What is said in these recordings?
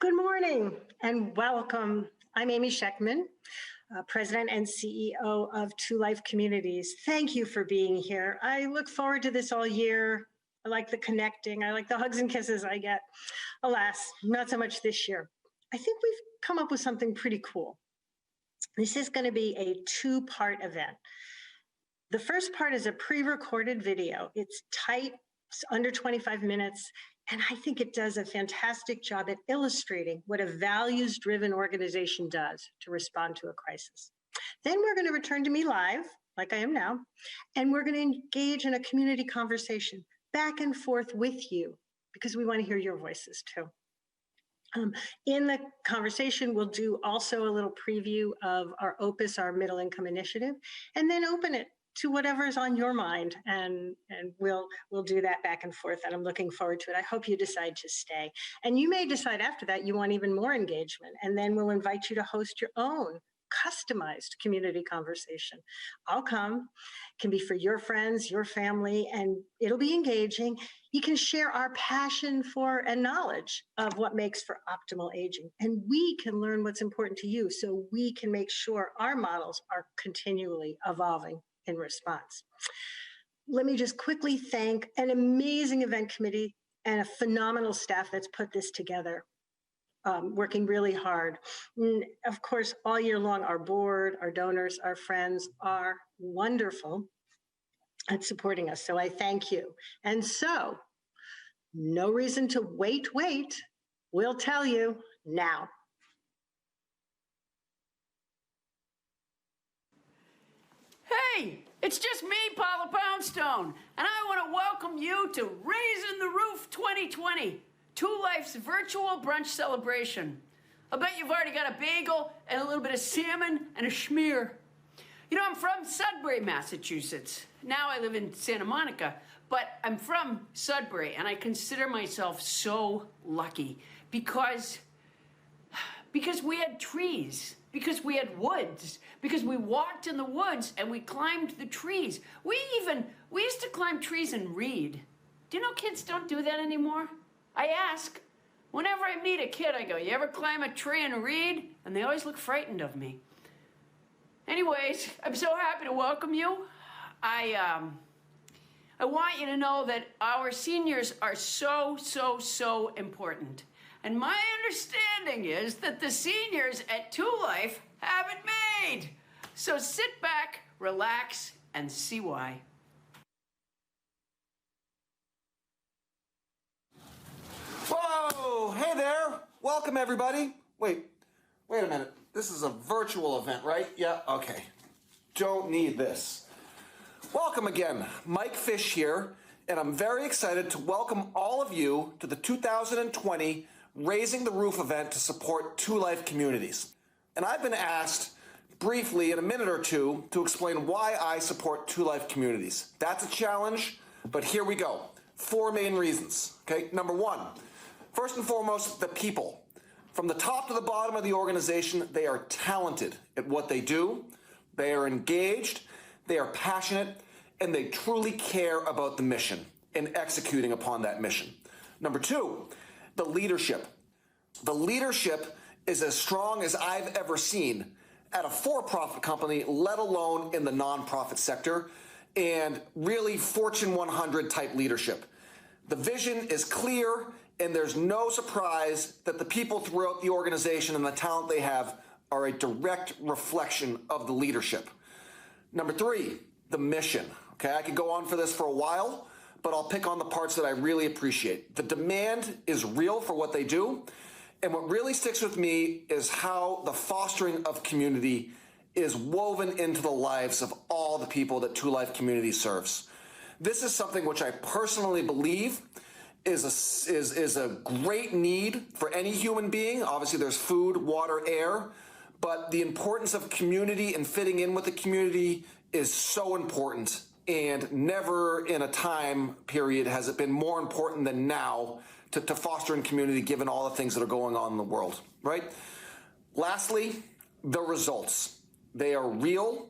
Good morning and welcome. I'm Amy Scheckman, President and CEO of 2Life Communities. Thank you for being here. I look forward to this all year. I like the connecting. I like the hugs and kisses I get. Alas, not so much this year. I think we've come up with something pretty cool. This is going to be a two-part event. The first part is a pre-recorded video. It's tight, it's under 25 minutes, and I think it does a fantastic job at illustrating what a values-driven organization does to respond to a crisis. Then we're going to return to me live, like I am now, and we're going to engage in a community conversation back and forth with you, because we want to hear your voices too. In the conversation, we'll do also a little preview of our Opus, our middle income initiative, and then open it to whatever's on your mind, and we'll do that back and forth, and I'm looking forward to it. I hope you decide to stay. And you may decide after that you want even more engagement, and then we'll invite you to host your own customized community conversation. I'll come, it can be for your friends, your family, and it'll be engaging. You can share our passion for and knowledge of what makes for optimal aging, and we can learn what's important to you so we can make sure our models are continually evolving in response. Let me just quickly thank an amazing event committee and a phenomenal staff that's put this together, working really hard. And of course, all year long, our board, our donors, our friends are wonderful at supporting us. So I thank you. And so, no reason to wait. We'll tell you now. Hey, it's just me, Paula Poundstone, and I want to welcome you to Raising the Roof 2020, 2Life's virtual brunch celebration. I bet you've already got a bagel and a little bit of salmon and a schmear. You know, I'm from Sudbury, Massachusetts. Now I live in Santa Monica, but I'm from Sudbury, and I consider myself so lucky because we had trees, because we had woods, because we walked in the woods and we climbed the trees. We used to climb trees and read. Do you know kids don't do that anymore? I ask, whenever I meet a kid, I go, you ever climb a tree and read? And they always look frightened of me. Anyways, I'm so happy to welcome you. I want you to know that our seniors are so important. And my understanding is that the seniors at 2Life have it made. So sit back, relax, and see why. Whoa, hey there. Welcome, everybody. Wait a minute. This is a virtual event, right? Yeah, okay. Don't need this. Welcome again. Mike Fish here, and I'm very excited to welcome all of you to the 2020 Raising the Roof event to support 2Life Communities. And I've been asked briefly in a minute or two to explain why I support 2Life Communities. That's a challenge, but here we go. 4 main reasons, okay? Number one, first and foremost, the people. From the top to the bottom of the organization, they are talented at what they do, they are engaged, they are passionate, and they truly care about the mission and executing upon that mission. Number two, the leadership. The leadership is as strong as I've ever seen at a for-profit company, let alone in the nonprofit sector, and really Fortune 100 type leadership. The vision is clear, and there's no surprise that the people throughout the organization and the talent they have are a direct reflection of the leadership. Number three, the mission. Okay, I could go on for this for a while, but I'll pick on the parts that I really appreciate. The demand is real for what they do, and what really sticks with me is how the fostering of community is woven into the lives of all the people that 2Life Community serves. This is something which I personally believe is a great need for any human being. Obviously, there's food, water, air, but the importance of community and fitting in with the community is so important. And never in a time period has it been more important than now to fostering community, given all the things that are going on in the world, right? Lastly, the results. They are real,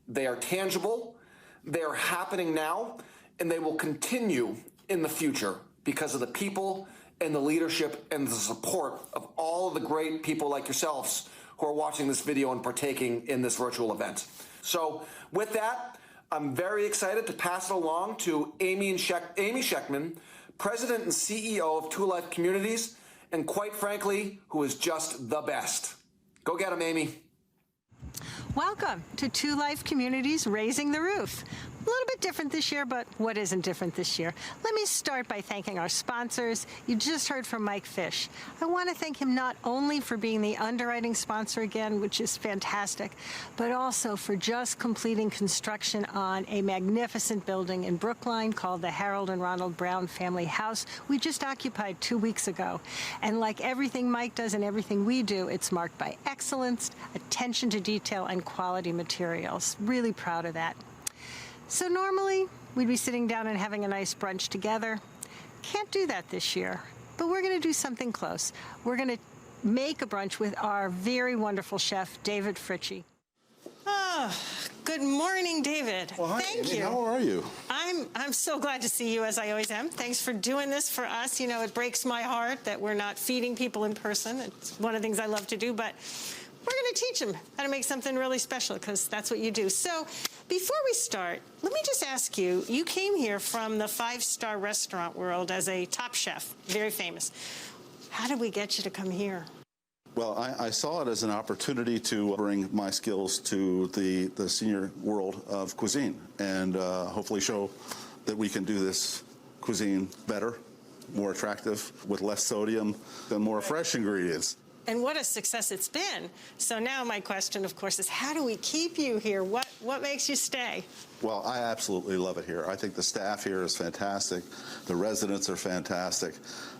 they are tangible, they are happening now, and they will continue in the future because of the people and the leadership and the support of all of the great people like yourselves who are watching this video and partaking in this virtual event. So with that, I'm very excited to pass it along to Amy Scheckman, President and CEO of 2Life Communities, and quite frankly, who is just the best. Go get him, Amy. Welcome to 2Life Communities Raising the Roof. A little bit different this year, but what isn't different this year? Let me start by thanking our sponsors. You just heard from Mike Fish. I want to thank him not only for being the underwriting sponsor again, which is fantastic, but also for just completing construction on a magnificent building in Brookline called the Harold and Ronald Brown Family House we just occupied 2 weeks ago. And like everything Mike does and everything we do, it's marked by excellence, attention to detail, and quality materials. Really proud of that. So normally, we'd be sitting down and having a nice brunch together. Can't do that this year, but we're going to do something close. We're going to make a brunch with our very wonderful chef, David Fritchie. Oh, good morning, David. Well, hi, Thank Amy. you. How are you? I'm so glad to see you, as I always am. Thanks for doing this for us. You know, it breaks my heart that we're not feeding people in person. It's one of the things I love to do, but we're going to teach them how to make something really special, because that's what you do. So before we start, let me just ask you, you came here from the five-star restaurant world as a top chef, very famous. How did we get you to come here? Well, I saw it as an opportunity to bring my skills to the senior world of cuisine and hopefully show that we can do this cuisine better, more attractive, with less sodium and more fresh ingredients. And what a success it's been. So now my question, of course, is how do we keep you here? What makes you stay? Well, I absolutely love it here. I think the staff here is fantastic. The residents are fantastic.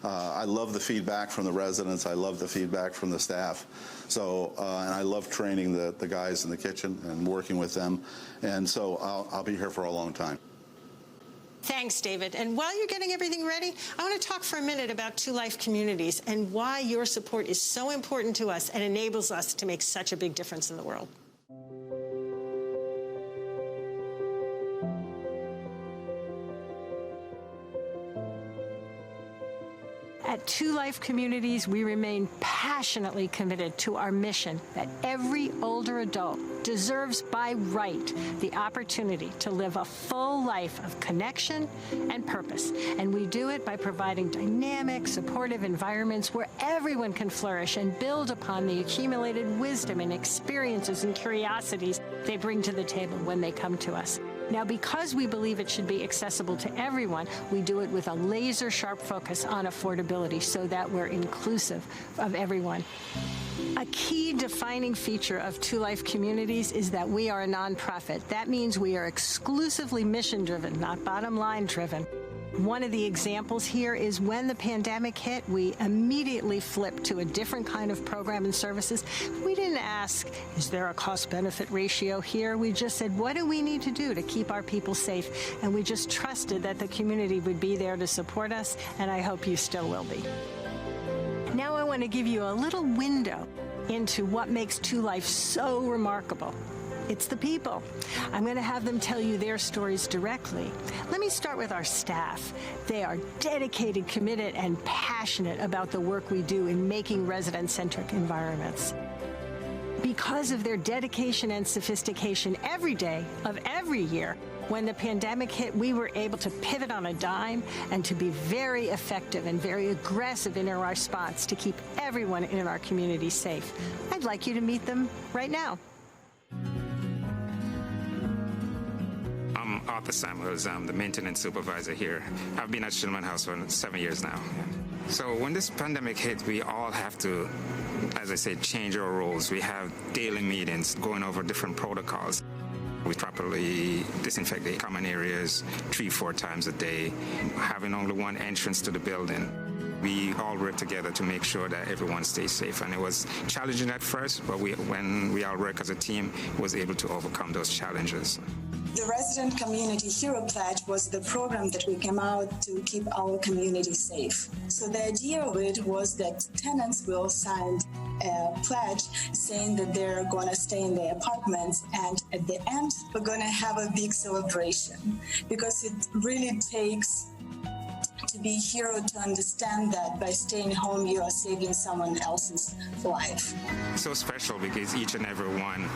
I love the feedback from the residents. I love the feedback from the staff. So, and I love training the guys in the kitchen and working with them. And so I'll be here for a long time. Thanks, David. And while you're getting everything ready, I want to talk for a minute about 2Life Communities and why your support is so important to us and enables us to make such a big difference in the world. At 2Life Communities, we remain passionately committed to our mission that every older adult deserves by right the opportunity to live a full life of connection and purpose. And we do it by providing dynamic, supportive environments where everyone can flourish and build upon the accumulated wisdom and experiences and curiosities they bring to the table when they come to us. Now, because we believe it should be accessible to everyone, we do it with a laser-sharp focus on affordability so that we're inclusive of everyone. A key defining feature of 2Life Communities is that we are a nonprofit. That means we are exclusively mission-driven, not bottom-line driven. One of the examples here is when the pandemic hit, we immediately flipped to a different kind of program and services. We didn't ask, is there a cost-benefit ratio here? We just said, what do we need to do to keep our people safe? And we just trusted that the community would be there to support us, and I hope you still will be. Now I want to give you a little window into what makes 2Life so remarkable. It's the people. I'm going to have them tell you their stories directly. Let me start with our staff. They are dedicated, committed, and passionate about the work we do in making resident-centric environments. Because of their dedication and sophistication every day of every year, when the pandemic hit, we were able to pivot on a dime and to be very effective and very aggressive in our response to keep everyone in our community safe. I'd like you to meet them right now. I'm Arthur Samuels. I'm the maintenance supervisor here. I've been at Shillman House for 7 years now. So when this pandemic hit, we all have to, as I said, change our roles. We have daily meetings going over different protocols. We properly disinfect the common areas 3-4 times a day, having only one entrance to the building. We all work together to make sure that everyone stays safe. And it was challenging at first, but when we all work as a team, was able to overcome those challenges. The Resident Community Hero Pledge was the program that we came out to keep our community safe. So the idea of it was that tenants will sign a pledge saying that they're going to stay in their apartments, and at the end, we're going to have a big celebration, because it really takes to be a hero to understand that by staying home, you are saving someone else's life. So special because each and every one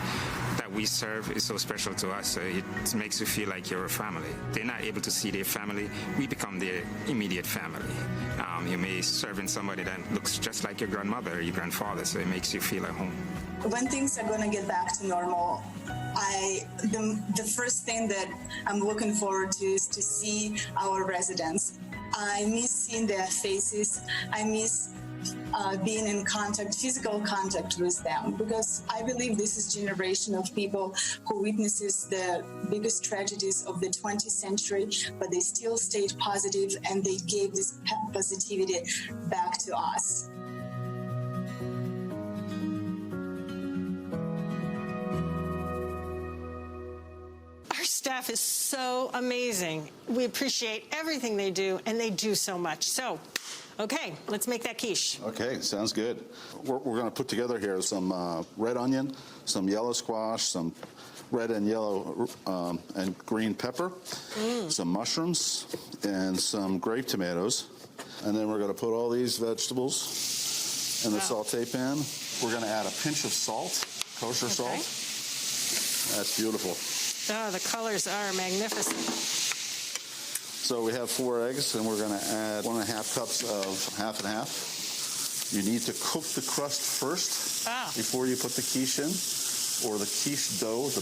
that we serve is so special to us. So it makes you feel like you're a family. They're not able to see their family. We become their immediate family. You may serve in somebody that looks just like your grandmother or your grandfather, so it makes you feel at home. When things are going to get back to normal, the first thing that I'm looking forward to is to see our residents. I miss seeing their faces. I miss being in contact, physical contact with them, because I believe this is a generation of people who witnesses the biggest tragedies of the 20th century, but they still stayed positive and they gave this positivity back to us. Staff is so amazing. We appreciate everything they do, and they do so much. So, okay, let's make that quiche. Okay, sounds good. We're going to put together here some red onion, some yellow squash, some red and yellow and green pepper, some mushrooms, and some grape tomatoes. And then we're going to put all these vegetables in the saute pan. We're going to add a pinch of salt, kosher salt. That's beautiful. Oh, the colors are magnificent. So we have 4 eggs, and we're going to add 1.5 cups of half and half. You need to cook the crust first before you put the quiche in, or the quiche dough, the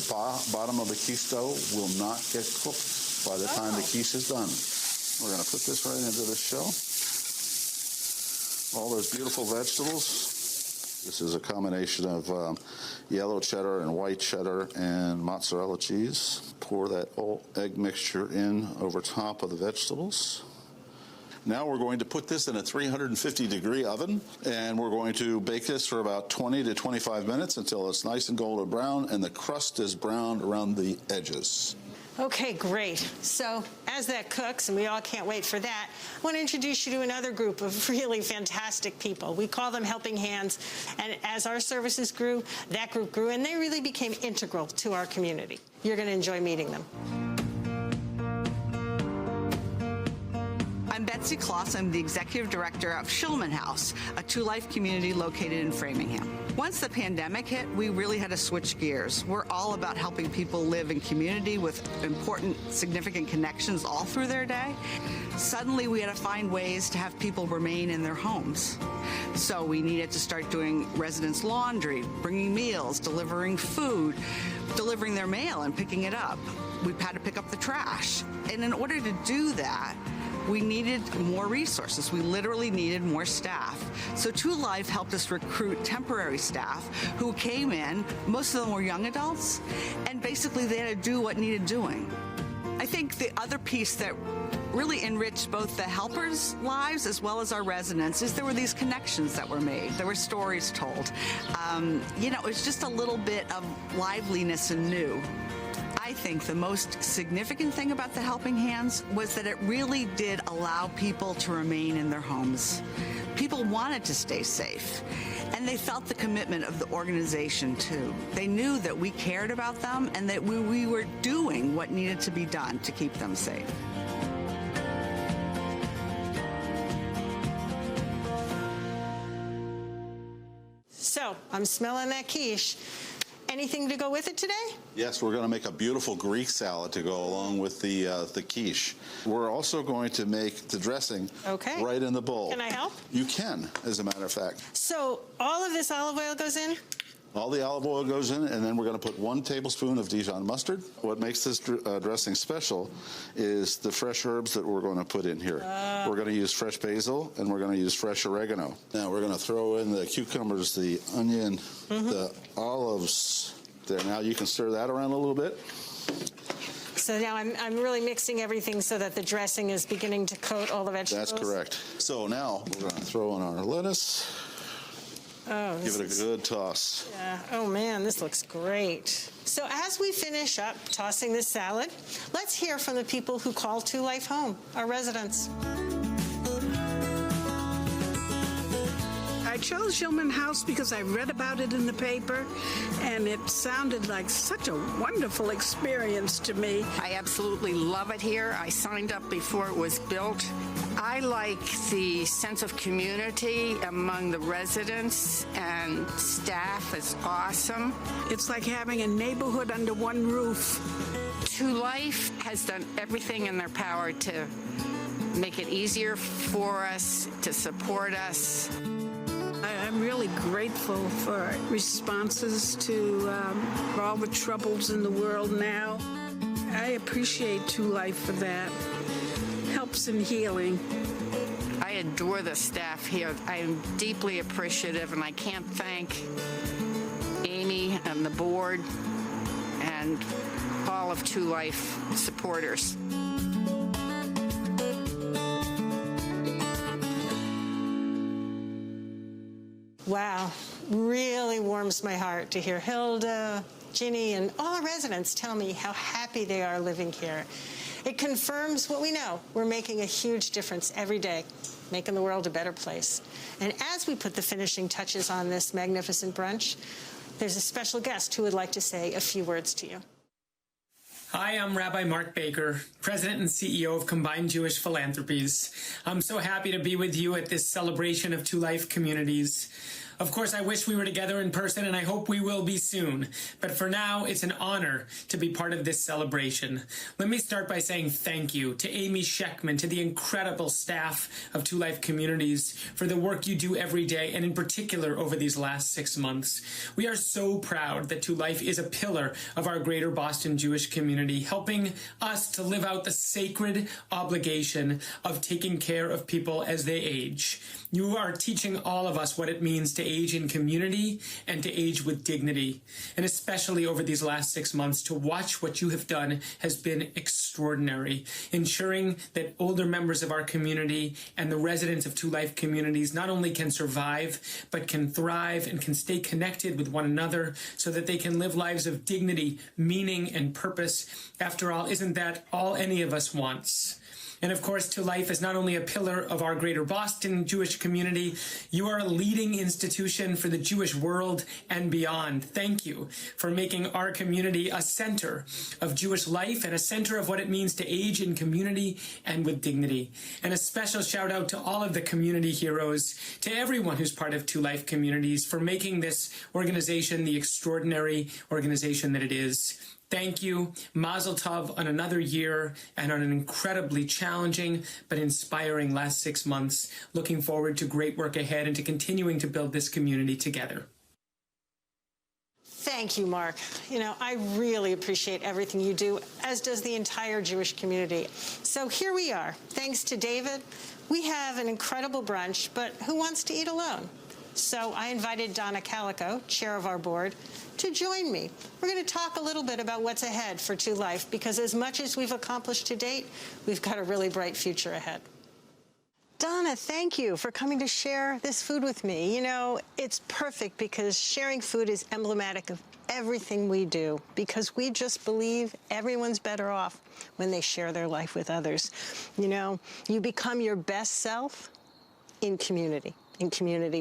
bottom of the quiche dough, will not get cooked by the time the quiche is done. We're going to put this right into the shell. All those beautiful vegetables. This is a combination of yellow cheddar and white cheddar and mozzarella cheese. Pour that whole egg mixture in over top of the vegetables. Now we're going to put this in a 350-degree oven, and we're going to bake this for about 20 to 25 minutes until it's nice and golden brown and the crust is browned around the edges. Okay, great. So as that cooks, and we all can't wait for that, I want to introduce you to another group of really fantastic people. We call them Helping Hands, and as our services grew, that group grew, and they really became integral to our community. You're going to enjoy meeting them. I'm Betsy Kloss. I'm the Executive Director of Shulman House, a 2Life community located in Framingham. Once the pandemic hit, we really had to switch gears. We're all about helping people live in community with important, significant connections all through their day. Suddenly, we had to find ways to have people remain in their homes. So we needed to start doing residents' laundry, bringing meals, delivering food, delivering their mail and picking it up. We had to pick up the trash. And in order to do that, we needed more resources. We literally needed more staff. So 2Life helped us recruit temporary staff who came in. Most of them were young adults, and basically they had to do what needed doing. I think the other piece that really enriched both the helpers' lives as well as our residents is there were these connections that were made. There were stories told. It was just a little bit of liveliness and new. I think the most significant thing about the Helping Hands was that it really did allow people to remain in their homes. People wanted to stay safe, and they felt the commitment of the organization too. They knew that we cared about them and that we were doing what needed to be done to keep them safe. So I'm smelling that quiche. Anything to go with it today? Yes, we're going to make a beautiful Greek salad to go along with the quiche. We're also going to make the dressing right in the bowl. Can I help? You can, as a matter of fact. So all of this olive oil goes in? All the olive oil goes in, and then we're going to put 1 tablespoon of Dijon mustard. What makes this dressing special is the fresh herbs that we're going to put in here. We're going to use fresh basil, and we're going to use fresh oregano. Now we're going to throw in the cucumbers, the onion, the olives. There, now you can stir that around a little bit. So now I'm really mixing everything so that the dressing is beginning to coat all the vegetables? That's correct. So now we're going to throw in our lettuce. Oh, give it a good toss. Yeah. Oh, man, this looks great. So as we finish up tossing this salad, let's hear from the people who call 2Life home, our residents. I chose Shulman House because I read about it in the paper, and it sounded like such a wonderful experience to me. I absolutely love it here. I signed up before it was built. I like the sense of community among the residents and staff is awesome. It's like having a neighborhood under one roof. 2Life has done everything in their power to make it easier for us, to support us. I'm really grateful for responses to all the troubles in the world now. I appreciate 2Life for that. Helps in healing. I adore the staff here. I am deeply appreciative, and I can't thank Amy and the board and all of 2Life supporters. Wow, really warms my heart to hear Hilda, Ginny, and all our residents tell me how happy they are living here. It confirms what we know. We're making a huge difference every day, making the world a better place. And as we put the finishing touches on this magnificent brunch, there's a special guest who would like to say a few words to you. Hi, I'm Rabbi Mark Baker, President and CEO of Combined Jewish Philanthropies. I'm so happy to be with you at this celebration of 2Life Communities. Of course, I wish we were together in person, and I hope we will be soon. But for now, it's an honor to be part of this celebration. Let me start by saying thank you to Amy Sheckman, to the incredible staff of 2Life Communities for the work you do every day, and in particular over these last 6 months. We are so proud that 2Life is a pillar of our greater Boston Jewish community, helping us to live out the sacred obligation of taking care of people as they age. You are teaching all of us what it means to age in community and to age with dignity. And especially over these last 6 months, to watch what you have done has been extraordinary, ensuring that older members of our community and the residents of 2Life Communities not only can survive, but can thrive and can stay connected with one another so that they can live lives of dignity, meaning, and purpose. After all, isn't that all any of us wants? And of course, 2Life is not only a pillar of our greater Boston Jewish community, you are a leading institution for the Jewish world and beyond. Thank you for making our community a center of Jewish life and a center of what it means to age in community and with dignity. And a special shout out to all of the community heroes, to everyone who's part of 2Life Communities for making this organization the extraordinary organization that it is. Thank you. Mazel tov on another year and on an incredibly challenging but inspiring last 6 months. Looking forward to great work ahead and to continuing to build this community together. Thank you, Mark. You know, I really appreciate everything you do, as does the entire Jewish community. So here we are. Thanks to David, we have an incredible brunch, but who wants to eat alone? So I invited Donna Calico, chair of our board, to join me. We're going to talk a little bit about what's ahead for 2Life, because as much as we've accomplished to date, we've got a really bright future ahead. Donna, thank you for coming to share this food with me. You know, it's perfect because sharing food is emblematic of everything we do, because we just believe everyone's better off when they share their life with others. You know, you become your best self in community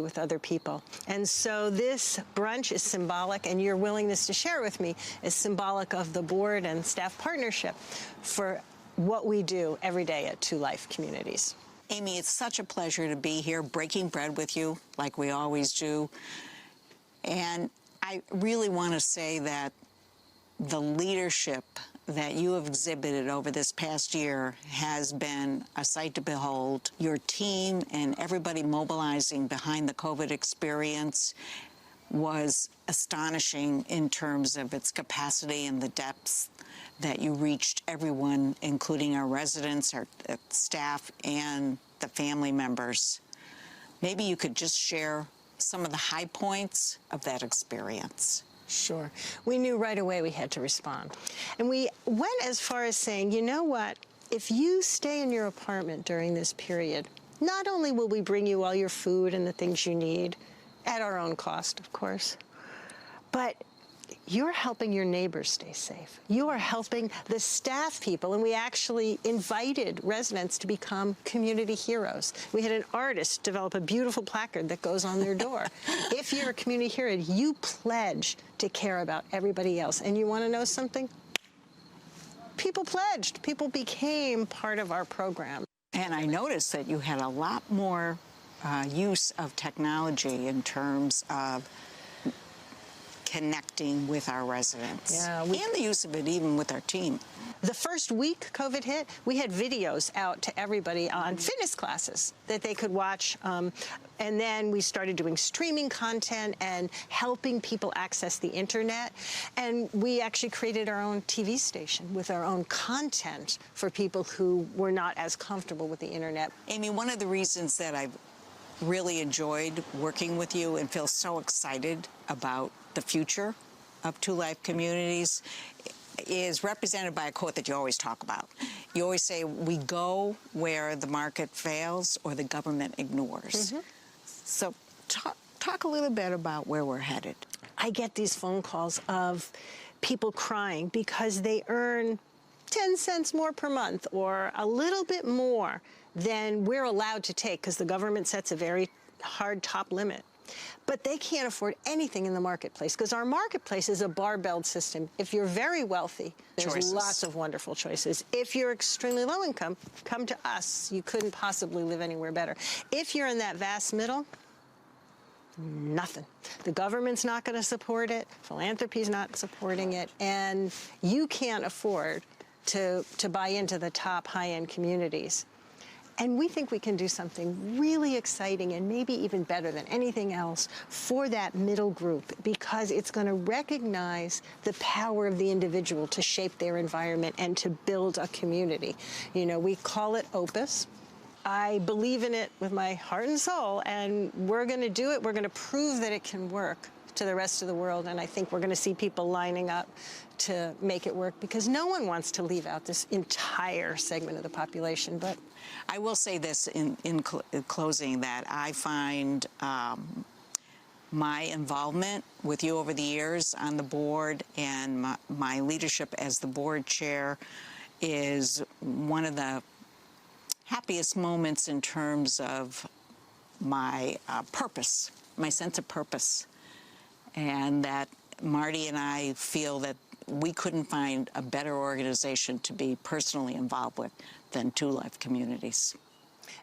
with other people. And so this brunch is symbolic, and your willingness to share with me is symbolic of the board and staff partnership for what we do every day at 2Life Communities. Amy, it's such a pleasure to be here breaking bread with you like we always do. And I really want to say that the leadership that you have exhibited over this past year has been a sight to behold. Your team and everybody mobilizing behind the COVID experience was astonishing in terms of its capacity and the depths that you reached everyone, including our residents, our staff, and the family members. Maybe you could just share some of the high points of that experience. Sure. We knew right away we had to respond. And we went as far as saying, you know what, if you stay in your apartment during this period, not only will we bring you all your food and the things you need, at our own cost, of course, but you're helping your neighbors stay safe. You are helping the staff people, and we actually invited residents to become community heroes. We had an artist develop a beautiful placard that goes on their door. If you're a community hero, you pledge to care about everybody else. And you want to know something? People pledged. People became part of our program. And I noticed that you had a lot more use of technology in terms of connecting with our residents. Yeah, and the use of it even with our team. The first week COVID hit, we had videos out to everybody on fitness classes that they could watch. And then we started doing streaming content and helping people access the internet. And we actually created our own TV station with our own content for people who were not as comfortable with the internet. Amy, one of the reasons that I've really enjoyed working with you and feel so excited about the future of 2Life Communities is represented by a quote that you always talk about. You always say, we go where the market fails or the government ignores. So talk a little bit about where we're headed. I get these phone calls of people crying because they earn 10 cents more per month or a little bit more than we're allowed to take because the government sets a very hard top limit. But they can't afford anything in the marketplace because our marketplace is a barbelled system. If you're very wealthy, there's lots of wonderful choices. If you're extremely low income, come to us. You couldn't possibly live anywhere better. If you're in that vast middle, nothing. The government's not going to support it. Philanthropy's not supporting it. And you can't afford to buy into the top high-end communities. And we think we can do something really exciting and maybe even better than anything else for that middle group because it's going to recognize the power of the individual to shape their environment and to build a community. You know, we call it Opus. I believe in it with my heart and soul, and we're going to do it. We're going to prove that it can work to the rest of the world, and I think we're going to see people lining up to make it work because no one wants to leave out this entire segment of the population. But I will say this in closing, that I find my involvement with you over the years on the board and my leadership as the board chair is one of the happiest moments in terms of my purpose, my sense of purpose, and that Marty and I feel that we couldn't find a better organization to be personally involved with than 2Life Communities.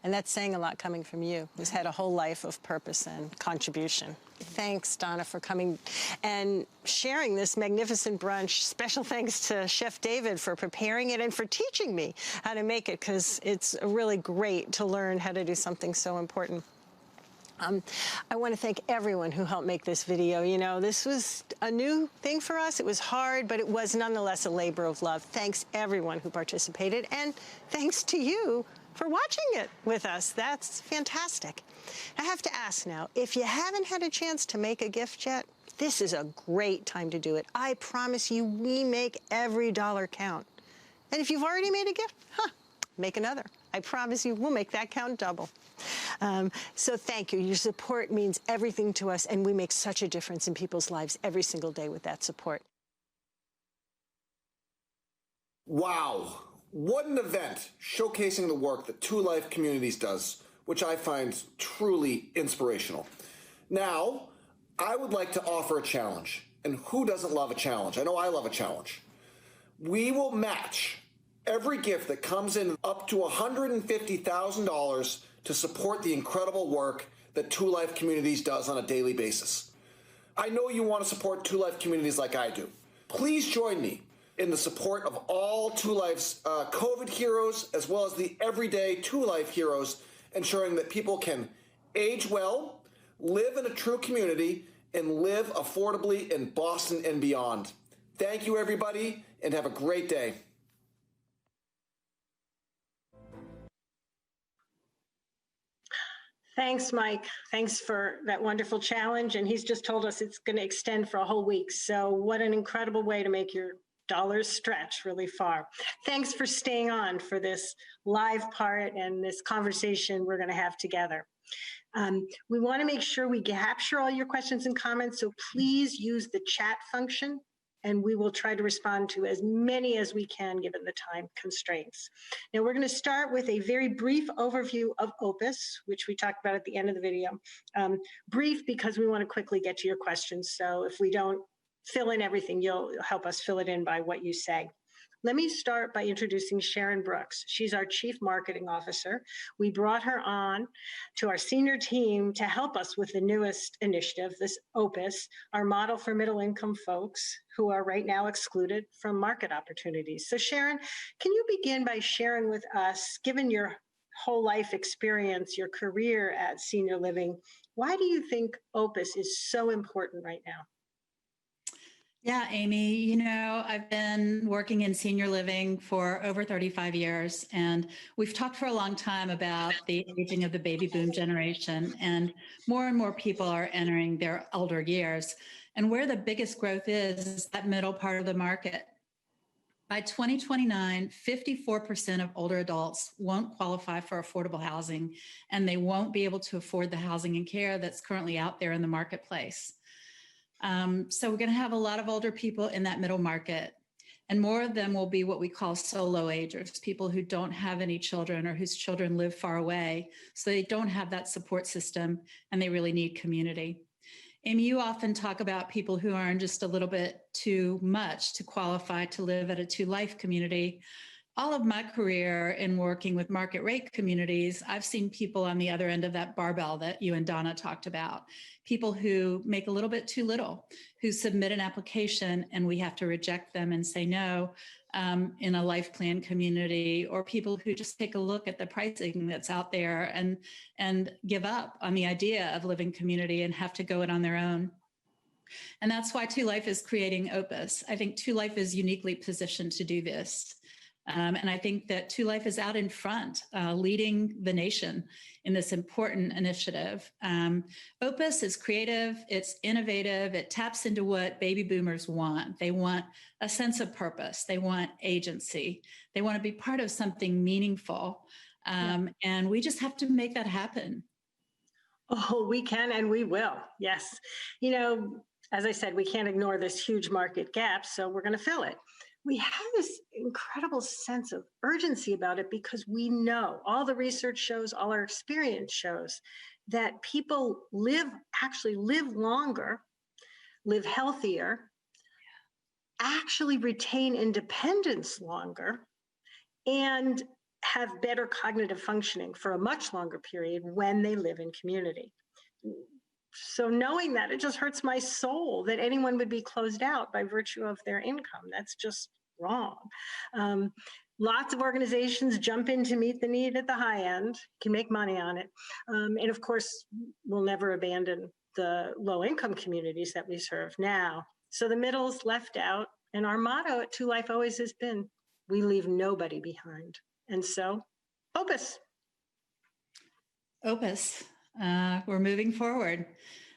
And that's saying a lot coming from you, who's had a whole life of purpose and contribution. Thanks, Donna, for coming and sharing this magnificent brunch. Special thanks to Chef David for preparing it and for teaching me how to make it, because it's really great to learn how to do something so important. I want to thank everyone who helped make this video. You know, this was a new thing for us. It was hard, but it was nonetheless a labor of love. Thanks everyone who participated, and thanks to you for watching it with us. That's fantastic. I have to ask now, if you haven't had a chance to make a gift yet, this is a great time to do it. I promise you, we make every dollar count. And if you've already made a gift, make another. I promise you, we'll make that count double. So thank you. Your support means everything to us, and we make such a difference in people's lives every single day with that support. Wow. What an event showcasing the work that 2Life Communities does, which I find truly inspirational. Now, I would like to offer a challenge. And who doesn't love a challenge? I know I love a challenge. We will match every gift that comes in up to $150,000 to support the incredible work that 2Life Communities does on a daily basis. I know you want to support 2Life Communities like I do. Please join me in the support of all 2Life's COVID heroes, as well as the everyday 2Life heroes, ensuring that people can age well, live in a true community, and live affordably in Boston and beyond. Thank you, everybody, and have a great day. Thanks, Mike. Thanks for that wonderful challenge. And he's just told us it's going to extend for a whole week. So what an incredible way to make your dollars stretch really far. Thanks for staying on for this live part and this conversation we're going to have together. We want to make sure we capture all your questions and comments. So please use the chat function, and we will try to respond to as many as we can given the time constraints. Now we're going to start with a very brief overview of Opus, which we talked about at the end of the video. Brief because we want to quickly get to your questions. So if we don't fill in everything, you'll help us fill it in by what you say. Let me start by introducing Sharon Brooks. She's our Chief Marketing Officer. We brought her on to our senior team to help us with the newest initiative, this Opus, our model for middle-income folks who are right now excluded from market opportunities. So Sharon, can you begin by sharing with us, given your whole life experience, your career at senior living, why do you think Opus is so important right now? Yeah, Amy, I've been working in senior living for over 35 years, and we've talked for a long time about the aging of the baby boom generation, and more people are entering their older years. And where the biggest growth is that middle part of the market. By 2029, 54% of older adults won't qualify for affordable housing, and they won't be able to afford the housing and care that's currently out there in the marketplace. So we're going to have a lot of older people in that middle market, and more of them will be what we call solo agers, people who don't have any children or whose children live far away, so they don't have that support system and they really need community. Amy, you often talk about people who earn just a little bit too much to qualify to live at a 2Life community. All of my career in working with market rate communities, I've seen people on the other end of that barbell that you and Donna talked about, people who make a little bit too little, who submit an application and we have to reject them and say no in a life plan community, or people who just take a look at the pricing that's out there and give up on the idea of living community and have to go it on their own. And that's why 2Life is creating Opus. I think 2Life is uniquely positioned to do this. And I think that 2Life is out in front, leading the nation in this important initiative. Opus is creative, it's innovative, it taps into what baby boomers want. They want a sense of purpose, they want agency, they want to be part of something meaningful. And we just have to make that happen. Oh, we can and we will, yes. As I said, we can't ignore this huge market gap, so we're going to fill it. We have this incredible sense of urgency about it because we know, all the research shows, all our experience shows, that people actually live longer, live healthier, actually retain independence longer, and have better cognitive functioning for a much longer period when they live in community. So knowing that, it just hurts my soul that anyone would be closed out by virtue of their income. That's just wrong. Lots of organizations jump in to meet the need at the high end, can make money on it. And of course, we'll never abandon the low income communities that we serve now. So the middle's left out. And our motto at 2Life always has been, we leave nobody behind. And so, Opus. Opus. We're moving forward.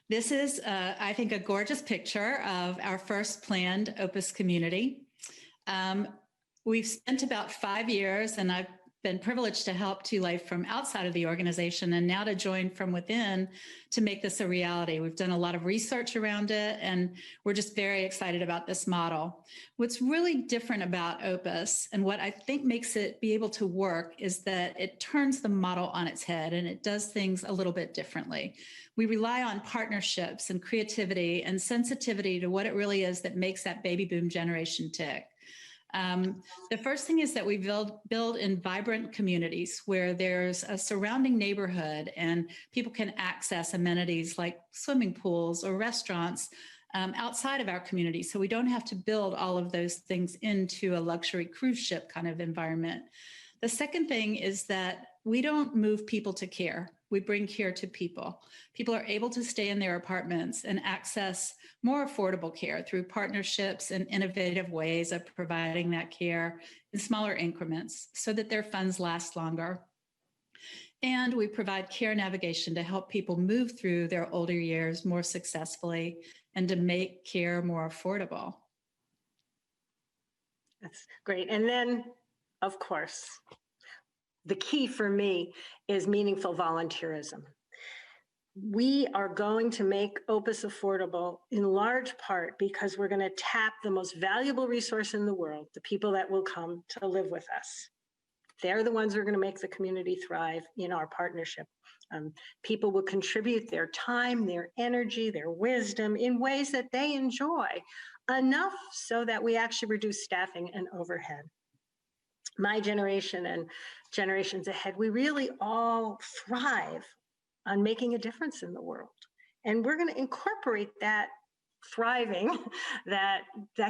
This is, I think, a gorgeous picture of our first planned Opus community. We've spent about 5 years, and I've been privileged to help 2Life from outside of the organization and now to join from within to make this a reality. We've done a lot of research around it, and we're just very excited about this model. What's really different about Opus and what I think makes it be able to work is that it turns the model on its head and it does things a little bit differently. We rely on partnerships and creativity and sensitivity to what it really is that makes that baby boom generation tick. The first thing is that we build in vibrant communities where there's a surrounding neighborhood and people can access amenities like swimming pools or restaurants outside of our community. So we don't have to build all of those things into a luxury cruise ship kind of environment. The second thing is that we don't move people to care. We bring care to people. People are able to stay in their apartments and access more affordable care through partnerships and innovative ways of providing that care in smaller increments so that their funds last longer. And we provide care navigation to help people move through their older years more successfully and to make care more affordable. That's great. And then, of course, the key for me is meaningful volunteerism. We are going to make Opus affordable in large part because we're going to tap the most valuable resource in the world, the people that will come to live with us. They're the ones who are going to make the community thrive in our partnership. People will contribute their time, their energy, their wisdom in ways that they enjoy. enough so that we actually reduce staffing and overhead. My generation and generations ahead, we really all thrive on making a difference in the world. And we're going to incorporate that thriving, that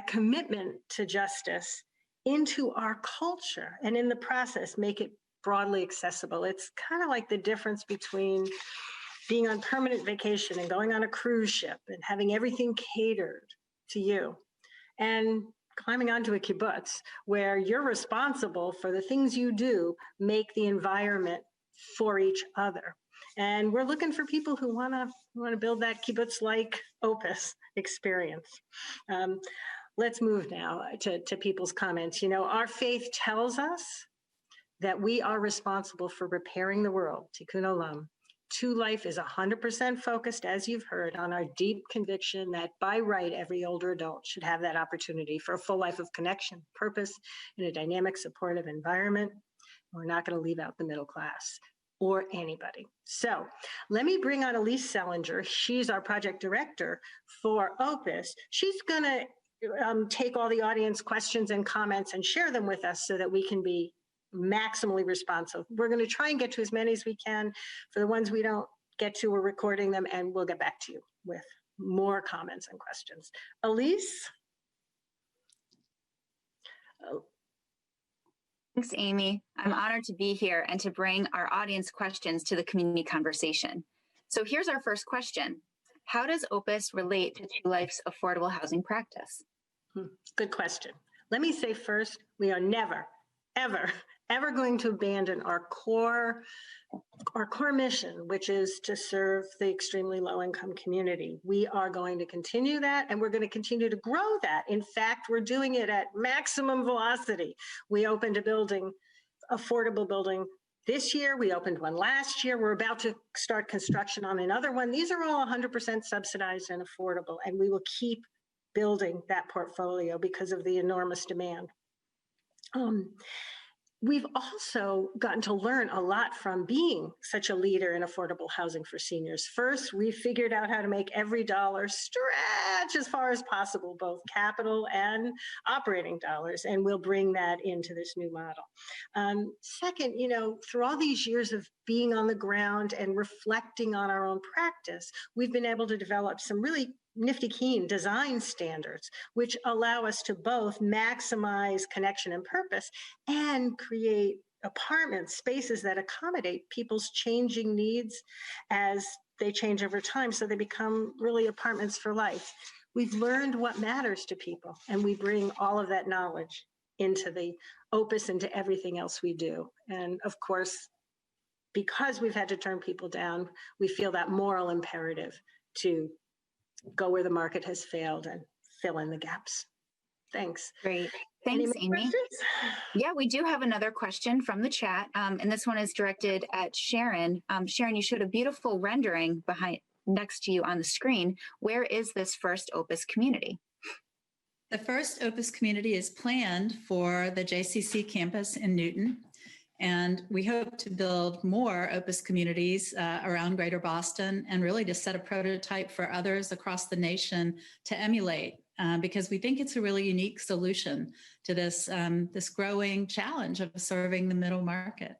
commitment to justice into our culture, and in the process make it broadly accessible. It's kind of like the difference between being on permanent vacation and going on a cruise ship and having everything catered to you, and climbing onto a kibbutz where you're responsible for the things you do make the environment for each other. And we're looking for people who want to build that kibbutz-like opus experience. Let's move now to people's comments. Our faith tells us that we are responsible for repairing the world, tikkun olam. 2Life is 100% focused, as you've heard, on our deep conviction that by right, every older adult should have that opportunity for a full life of connection, purpose, in a dynamic, supportive environment. We're not going to leave out the middle class or anybody. So let me bring on Elise Sellinger. She's our project director for Opus. She's going to take all the audience questions and comments and share them with us so that we can be maximally responsive. We're going to try and get to as many as we can. For the ones we don't get to, we're recording them, and we'll get back to you with more comments and questions. Elise? Thanks, Amy. I'm honored to be here and to bring our audience questions to the community conversation. So here's our first question. How does Opus relate to 2Life's affordable housing practice? Good question. Let me say first, we are never, ever going to abandon our core mission, which is to serve the extremely low-income community. We are going to continue that, and we're going to continue to grow that. In fact, we're doing it at maximum velocity. We opened a building, affordable building, this year. We opened one last year. We're about to start construction on another one. These are all 100% subsidized and affordable, and we will keep building that portfolio because of the enormous demand. We've also gotten to learn a lot from being such a leader in affordable housing for seniors. First, we figured out how to make every dollar stretch as far as possible, both capital and operating dollars, and we'll bring that into this new model. Second, through all these years of being on the ground and reflecting on our own practice, we've been able to develop some really nifty keen design standards, which allow us to both maximize connection and purpose and create apartment spaces that accommodate people's changing needs as they change over time, so they become really apartments for life. We've learned what matters to people, and we bring all of that knowledge into the Opus, into everything else we do. And of course, because we've had to turn people down, we feel that moral imperative to go where the market has failed and fill in the gaps. Thanks. Great. Thanks, Amy. Questions? Yeah, we do have another question from the chat, and this one is directed at Sharon. Sharon, you showed a beautiful rendering next to you on the screen. Where is this first Opus community? The first Opus community is planned for the JCC campus in Newton. And we hope to build more Opus communities around Greater Boston, and really to set a prototype for others across the nation to emulate, because we think it's a really unique solution to this growing challenge of serving the middle market.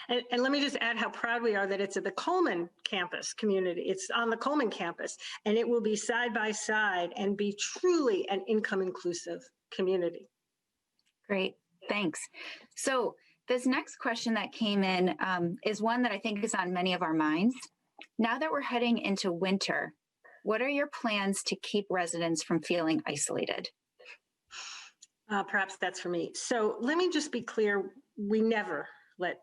And let me just add how proud we are that it's at the Coleman campus community. It's on the Coleman campus, and it will be side by side and be truly an income inclusive community. Great, thanks. So this next question that came in is one that I think is on many of our minds. Now that we're heading into winter, what are your plans to keep residents from feeling isolated? Perhaps that's for me. So let me just be clear. We never let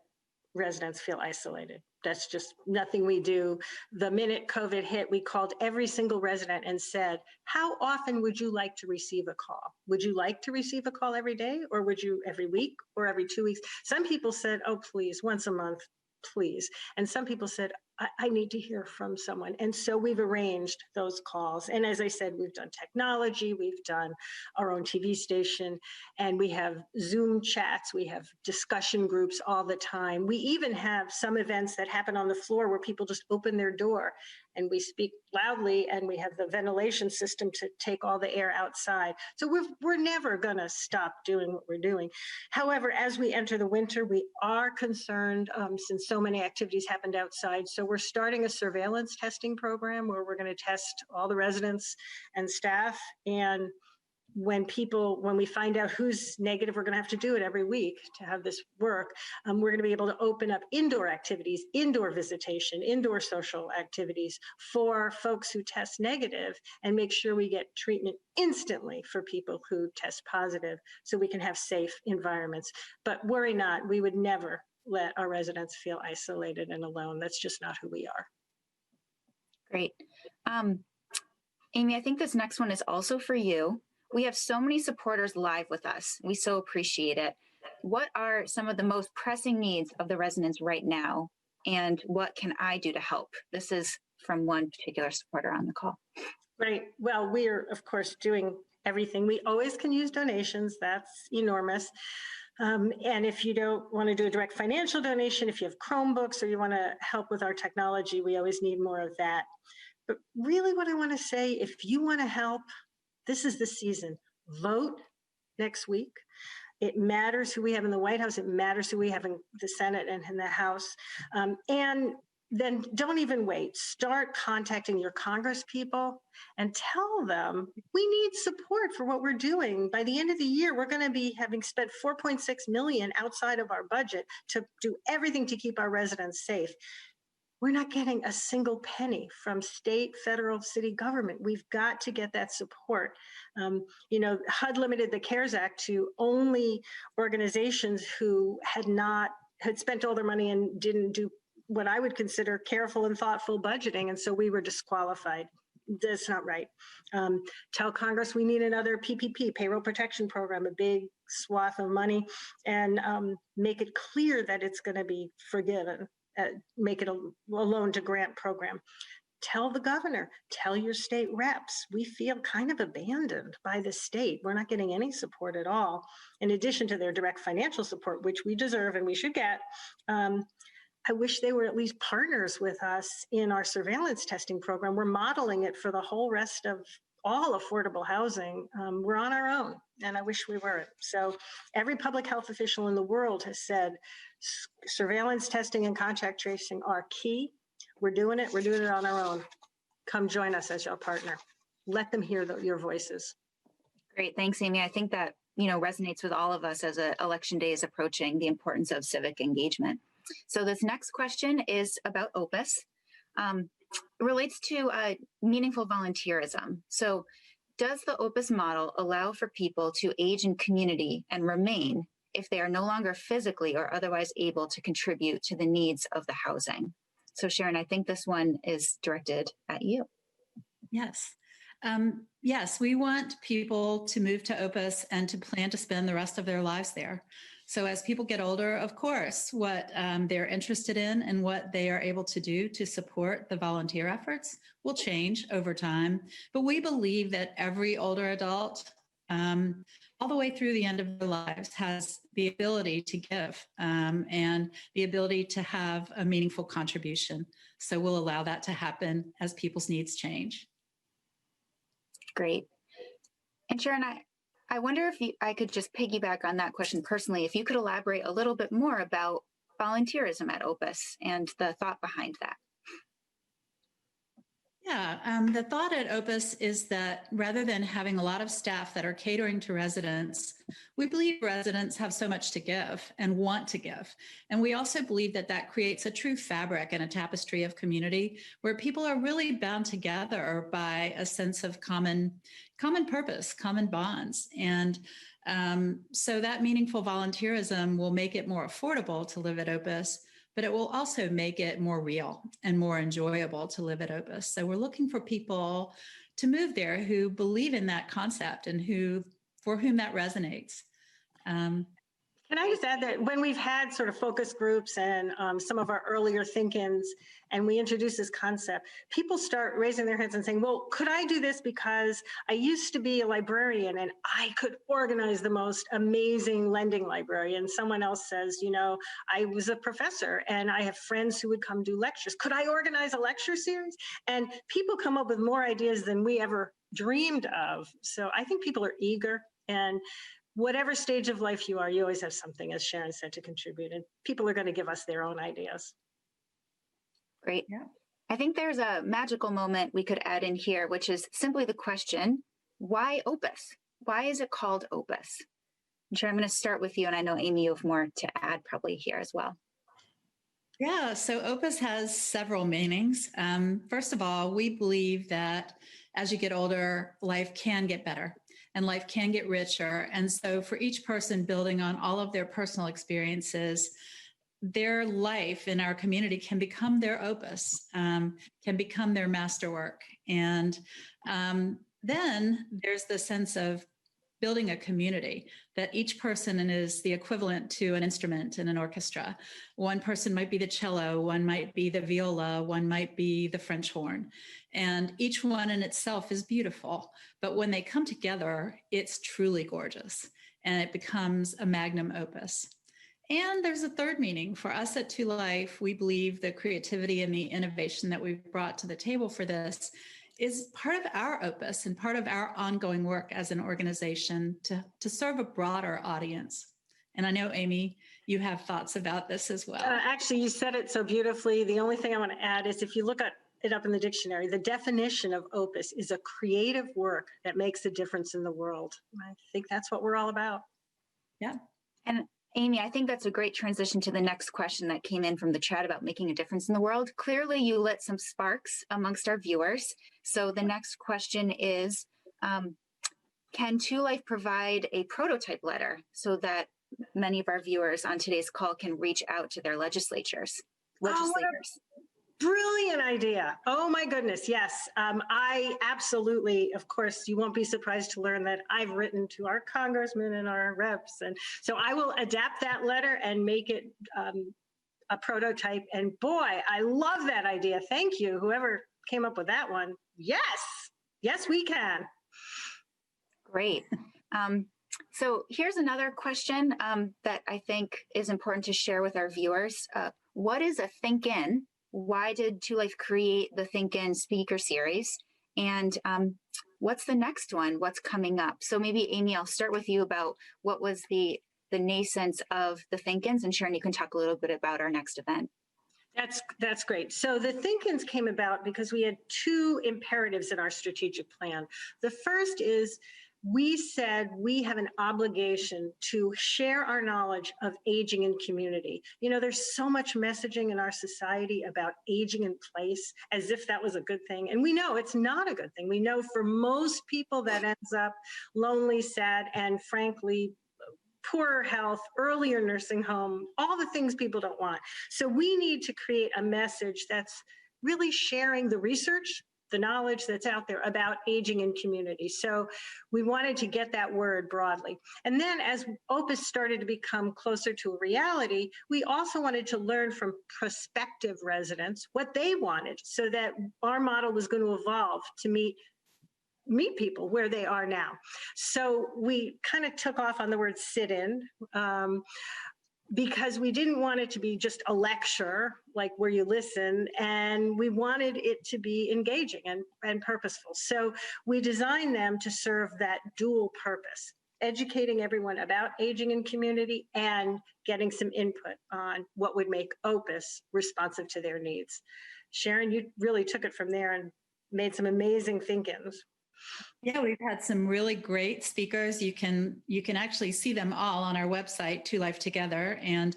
residents feel isolated. That's just nothing we do. The minute COVID hit, we called every single resident and said, how often would you like to receive a call? Would you like to receive a call every day, or would you every week or every 2 weeks? Some people said, oh, please, once a month, please. And some people said, I need to hear from someone. And so we've arranged those calls. And as I said, we've done technology, we've done our own TV station, and we have Zoom chats, we have discussion groups all the time. We even have some events that happen on the floor where people just open their door and we speak loudly, and we have the ventilation system to take all the air outside. So we're never going to stop doing what we're doing. However, as we enter the winter, we are concerned since so many activities happened outside. So we're starting a surveillance testing program where we're going to test all the residents and staff. And when we find out who's negative, we're going to have to do it every week to have this work. We're going to be able to open up indoor activities, indoor visitation, indoor social activities for folks who test negative, and make sure we get treatment instantly for people who test positive so we can have safe environments. But worry not, we would never let our residents feel isolated and alone. That's just not who we are. Great. Amy, I think this next one is also for you. We have so many supporters live with us. We so appreciate it. What are some of the most pressing needs of the residents right now? And what can I do to help? This is from one particular supporter on the call. Right. Well, we're, of course, doing everything. We always can use donations. That's enormous. And if you don't want to do a direct financial donation, if you have Chromebooks or you want to help with our technology, we always need more of that. But really what I want to say, if you want to help, this is the season. Vote next week. It matters who we have in the White House. It matters who we have in the Senate and in the House. And then don't even wait. Start contacting your Congress people and tell them we need support for what we're doing. By the end of the year, we're going to be having spent $4.6 million outside of our budget to do everything to keep our residents safe. We're not getting a single penny from state, federal, city government. We've got to get that support. HUD limited the CARES Act to only organizations who had spent all their money and didn't do what I would consider careful and thoughtful budgeting. And so we were disqualified. That's not right. Tell Congress we need another PPP, payroll protection program, a big swath of money, and make it clear that it's going to be forgiven. Make it a loan to grant program. Tell the governor, tell your state reps, we feel kind of abandoned by the state. We're not getting any support at all. In addition to their direct financial support, which we deserve and we should get, I wish they were at least partners with us in our surveillance testing program. We're modeling it for the whole rest of all affordable housing. We're on our own, and I wish we weren't. So every public health official in the world has said surveillance testing and contact tracing are key. We're doing it on our own. Come join us as your partner. Let them hear your voices. Great, thanks, Amy. I think that resonates with all of us as election day is approaching, the importance of civic engagement. So this next question is about Opus. It relates to meaningful volunteerism. So does the Opus model allow for people to age in community and remain if they are no longer physically or otherwise able to contribute to the needs of the housing? So Sharon, I think this one is directed at you. Yes. Yes, we want people to move to Opus and to plan to spend the rest of their lives there. So as people get older, of course, what they're interested in and what they are able to do to support the volunteer efforts will change over time. But we believe that every older adult, all the way through the end of their lives, has the ability to give and the ability to have a meaningful contribution. So we'll allow that to happen as people's needs change. Great. And Sharon, I wonder if I could just piggyback on that question personally, if you could elaborate a little bit more about volunteerism at Opus and the thought behind that. Yeah, the thought at Opus is that rather than having a lot of staff that are catering to residents, we believe residents have so much to give and want to give. And we also believe that that creates a true fabric and a tapestry of community where people are really bound together by a sense of common purpose, common bonds. And so that meaningful volunteerism will make it more affordable to live at Opus, but it will also make it more real and more enjoyable to live at Opus. So we're looking for people to move there who believe in that concept and for whom that resonates. Can Can I just add that when we've had sort of focus groups and some of our earlier think-ins, and we introduce this concept, people start raising their hands and saying, well, could I do this because I used to be a librarian and I could organize the most amazing lending library. And someone else says, you know, I was a professor and I have friends who would come do lectures. Could I organize a lecture series? And people come up with more ideas than we ever dreamed of. So I think people are eager, and whatever stage of life you are, you always have something, as Sharon said, to contribute, and people are going to give us their own ideas. Great. Yeah. I think there's a magical moment we could add in here, which is simply the question, why Opus? Why is it called Opus? I'm sure I'm going to start with you, and I know, Amy, you have more to add probably here as well. Yeah, so Opus has several meanings. First of all, we believe that as you get older, life can get better and life can get richer. And so for each person building on all of their personal experiences, their life in our community can become their opus, can become their masterwork. And then there's the sense of building a community, that each person is the equivalent to an instrument in an orchestra. One person might be the cello, one might be the viola, one might be the French horn. And each one in itself is beautiful. But when they come together, it's truly gorgeous. And it becomes a magnum opus. And there's a third meaning. For us at 2Life, we believe the creativity and the innovation that we've brought to the table for this is part of our opus and part of our ongoing work as an organization to serve a broader audience. And I know, Amy, you have thoughts about this as well. Actually, you said it so beautifully. The only thing I want to add is if you look at it up in the dictionary, the definition of opus is a creative work that makes a difference in the world. I think that's what we're all about. Yeah. And Amy, I think that's a great transition to the next question that came in from the chat about making a difference in the world. Clearly, you lit some sparks amongst our viewers. So the next question is, can 2Life provide a prototype letter so that many of our viewers on today's call can reach out to their legislators? Brilliant idea. Oh my goodness. Yes. I absolutely, of course, you won't be surprised to learn that I've written to our congressmen and our reps. And so I will adapt that letter and make it a prototype. And boy, I love that idea. Thank you. Whoever came up with that one. Yes. Yes, we can. Great. So here's another question that I think is important to share with our viewers. What is a think-in? Why did 2Life create the Think-In speaker series? And what's the next one? What's coming up? So maybe, Amy, I'll start with you about what was the nascence of the Think-Ins, and Sharon, you can talk a little bit about our next event. That's great. So the Think-Ins came about because we had two imperatives in our strategic plan. The first is we said we have an obligation to share our knowledge of aging in community. You know, there's so much messaging in our society about aging in place as if that was a good thing. And we know it's not a good thing. We know for most people that ends up lonely, sad, and frankly, poorer health, earlier nursing home, all the things people don't want. So we need to create a message that's really sharing the research, the knowledge that's out there about aging in community. So we wanted to get that word broadly. And then as Opus started to become closer to a reality, we also wanted to learn from prospective residents what they wanted so that our model was going to evolve to meet people where they are now. So we kind of took off on the word sit-in, because we didn't want it to be just a lecture, like where you listen, and we wanted it to be engaging and purposeful. So we designed them to serve that dual purpose, educating everyone about aging in community and getting some input on what would make Opus responsive to their needs. Sharon, you really took it from there and made some amazing think-ins. Yeah, we've had some really great speakers. You can actually see them all on our website, 2Life Together. And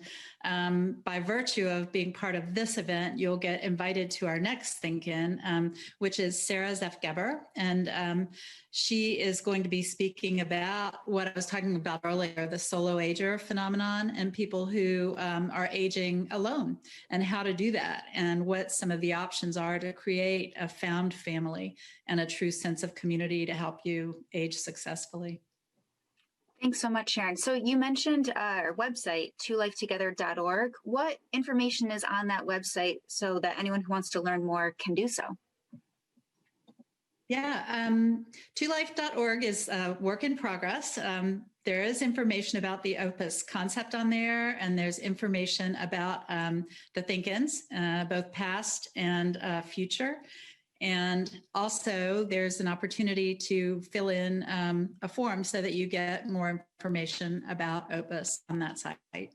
by virtue of being part of this event, you'll get invited to our next Think-In, which is Sarah Zef-Geber. And she is going to be speaking about what I was talking about earlier, the solo ager phenomenon and people who are aging alone and how to do that and what some of the options are to create a found family and a true sense of community to help you age successfully. Thanks so much, Sharon. So you mentioned our website, 2lifetogether.org. What information is on that website so that anyone who wants to learn more can do so? Yeah, 2life.org is a work in progress. There is information about the Opus concept on there, and there's information about the Think-Ins, both past and future. And also, there's an opportunity to fill in a form so that you get more information about Opus on that site.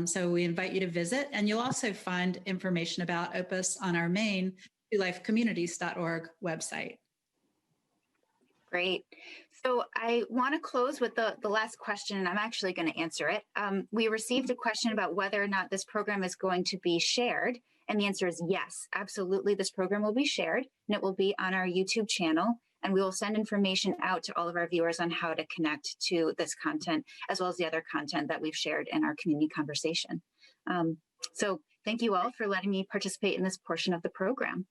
So we invite you to visit, and you'll also find information about Opus on our main 2lifecommunities.org website. Great. So I want to close with the last question, and I'm actually going to answer it. We received a question about whether or not this program is going to be shared. And the answer is yes, absolutely. This program will be shared, and it will be on our YouTube channel. And we will send information out to all of our viewers on how to connect to this content, as well as the other content that we've shared in our community conversation. So thank you all for letting me participate in this portion of the program.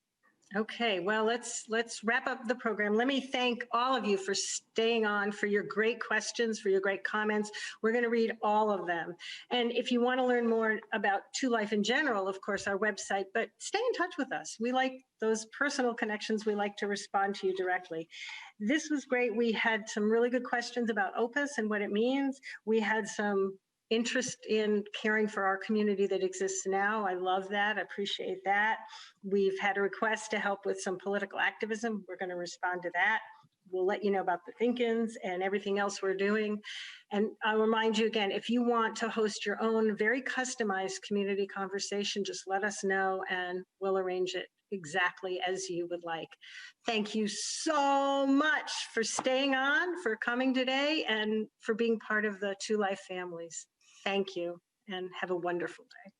Okay, well, let's wrap up the program. Let me thank all of you for staying on, for your great questions, for your great comments. We're going to read all of them. And if you want to learn more about 2Life in general, of course, our website, but stay in touch with us. We like those personal connections. We like to respond to you directly. This was great. We had some really good questions about Opus and what it means. We had some interest in caring for our community that exists now. I love that. I appreciate that. We've had a request to help with some political activism. We're going to respond to that. We'll let you know about the Think-Ins and everything else we're doing. And I'll remind you again, if you want to host your own very customized community conversation, just let us know and we'll arrange it exactly as you would like. Thank you so much for staying on, for coming today, and for being part of the 2Life families. Thank you, and have a wonderful day.